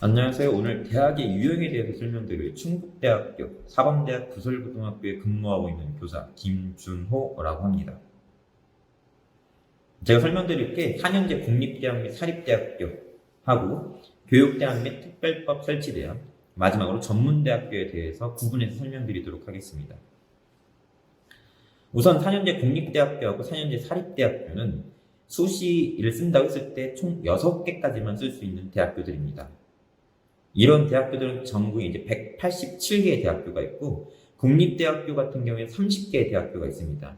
안녕하세요. 오늘 대학의 유형에 대해서 설명드릴 충북대학교 사범대학 부설고등학교에 근무하고 있는 교사 김준호라고 합니다. 제가 설명드릴 게 4년제 국립대학 및 사립대학교하고 교육대학 및 특별법 설치대학, 마지막으로 전문대학교에 대해서 구분해서 설명드리도록 하겠습니다. 우선 4년제 국립대학교하고 4년제 사립대학교는 수시를 쓴다고 했을 때 총 6개까지만 쓸 수 있는 대학교들입니다. 이런 대학교들은 전국에 이제 187개의 대학교가 있고, 국립대학교 같은 경우에 30개의 대학교가 있습니다.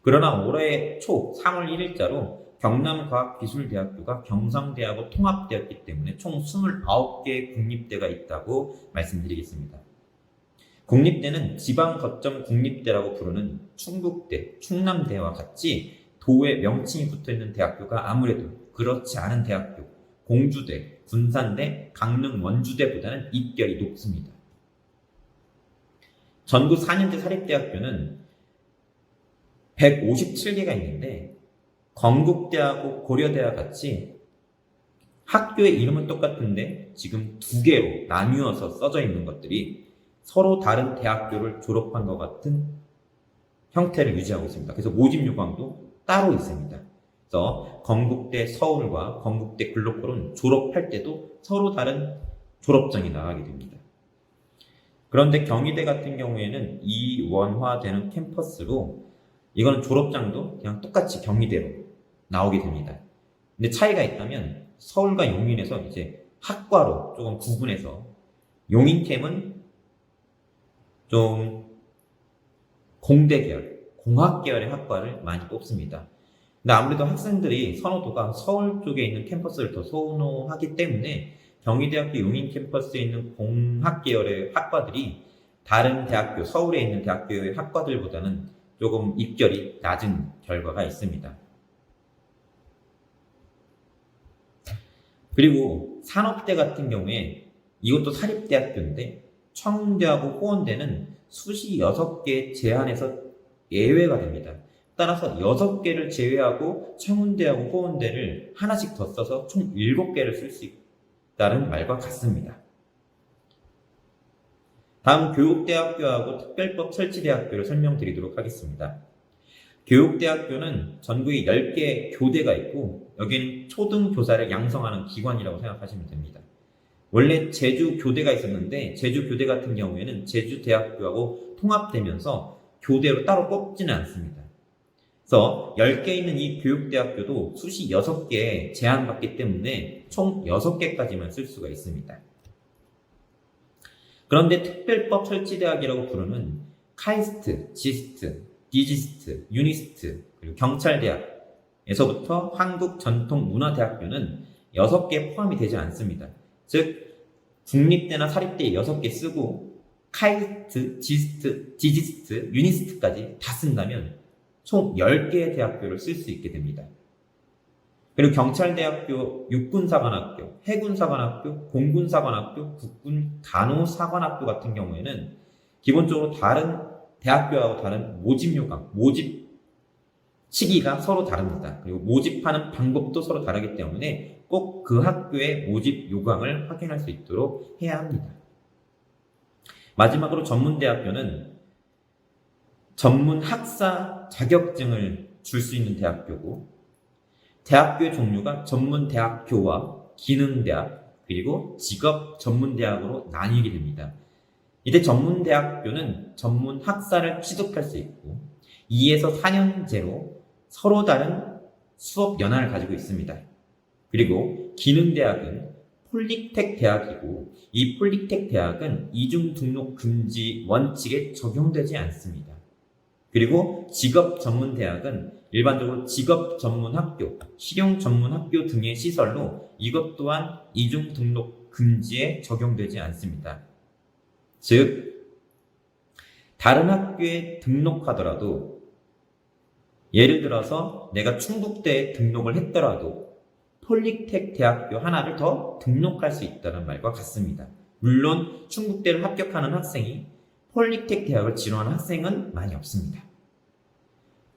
그러나 올해 초 3월 1일자로 경남과학기술대학교가 경상대하고 통합되었기 때문에 총 29개의 국립대가 있다고 말씀드리겠습니다. 국립대는 지방 거점 국립대라고 부르는 충북대, 충남대와 같이 도의 명칭이 붙어있는 대학교가 아무래도 그렇지 않은 대학교, 공주대, 군산대, 강릉 원주대보다는 입결이 높습니다. 전국 4년제 사립대학교는 157개가 있는데, 건국대하고 고려대와 같이 학교의 이름은 똑같은데 지금 2개로 나뉘어서 써져 있는 것들이 서로 다른 대학교를 졸업한 것 같은 형태를 유지하고 있습니다. 그래서 모집 요강도 따로 있습니다. 그래서 건국대 서울과 건국대 글로컬은 졸업할 때도 서로 다른 졸업장이 나가게 됩니다. 그런데 경희대 같은 경우에는 이원화되는 캠퍼스로 이거는 졸업장도 그냥 똑같이 경희대로 나오게 됩니다. 근데 차이가 있다면 서울과 용인에서 이제 학과로 조금 구분해서 용인캠은 좀 공대 계열, 공학 계열의 학과를 많이 뽑습니다. 근데 아무래도 학생들이 선호도가 서울 쪽에 있는 캠퍼스를 더 선호하기 때문에 경희대학교 용인 캠퍼스에 있는 공학 계열의 학과들이 다른 대학교, 서울에 있는 대학교의 학과들보다는 조금 입결이 낮은 결과가 있습니다. 그리고 산업대 같은 경우에 이것도 사립대학교인데 청운대하고 호원대는 수시 6개 제한해서 예외가 됩니다. 따라서 6개를 제외하고 청운대하고 호원대를 하나씩 더 써서 총 7개를 쓸 수 있다는 말과 같습니다. 다음 교육대학교하고 특별법 설치대학교를 설명드리도록 하겠습니다. 교육대학교는 전국에 10개의 교대가 있고, 여기는 초등교사를 양성하는 기관이라고 생각하시면 됩니다. 원래 제주교대가 있었는데 제주교대 같은 경우에는 제주대학교하고 통합되면서 교대로 따로 뽑지는 않습니다. 그래서 10개 있는 이 교육대학교도 수시 6개에 제한받기 때문에 총 6개까지만 쓸 수가 있습니다. 그런데 특별법 설치대학이라고 부르는 카이스트, 지스트, 디지스트, 유니스트, 그리고 경찰대학에서부터 한국전통문화대학교는 6개 포함이 되지 않습니다. 즉 국립대나 사립대 6개 쓰고 카이스트, 지스트, 디지스트, 유니스트까지 다 쓴다면 총 10개의 대학교를 쓸 수 있게 됩니다. 그리고 경찰대학교, 육군사관학교, 해군사관학교, 공군사관학교, 국군간호사관학교 같은 경우에는 기본적으로 다른 대학교하고 다른 모집 요강, 모집 시기가 서로 다릅니다. 그리고 모집하는 방법도 서로 다르기 때문에 꼭 그 학교의 모집 요강을 확인할 수 있도록 해야 합니다. 마지막으로 전문대학교는 전문 학사 자격증을 줄 수 있는 대학교고, 대학교의 종류가 전문대학교와 기능대학, 그리고 직업전문대학으로 나뉘게 됩니다. 이때 전문대학교는 전문 학사를 취득할 수 있고 2에서 4년제로 서로 다른 수업 연한을 가지고 있습니다. 그리고 기능대학은 폴리텍 대학이고, 이 폴리텍 대학은 이중 등록 금지 원칙에 적용되지 않습니다. 그리고 직업전문대학은 일반적으로 직업전문학교, 실용전문학교 등의 시설로 이것 또한 이중 등록 금지에 적용되지 않습니다. 즉 다른 학교에 등록하더라도, 예를 들어서 내가 충북대에 등록을 했더라도 폴리텍 대학교 하나를 더 등록할 수 있다는 말과 같습니다. 물론 충북대를 합격하는 학생이 폴리텍 대학을 진학하는 학생은 많이 없습니다.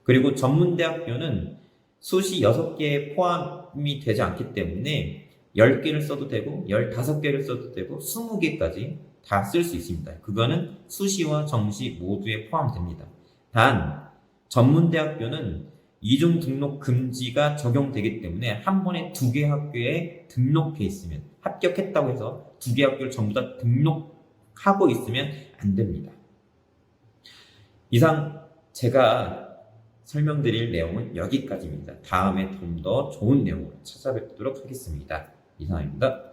그리고 전문대학교는 수시 6개에 포함이 되지 않기 때문에 10개를 써도 되고 15개를 써도 되고 20개까지 다 쓸 수 있습니다. 그거는 수시와 정시 모두에 포함됩니다. 단 전문대학교는 이중 등록 금지가 적용되기 때문에 한 번에 2개 학교에 등록해 있으면 합격했다고 해서 2개 학교를 전부 다 등록하고 있으면 안 됩니다. 이상 제가 설명드릴 내용은 여기까지입니다. 다음에 좀 더 좋은 내용으로 찾아뵙도록 하겠습니다. 이상입니다.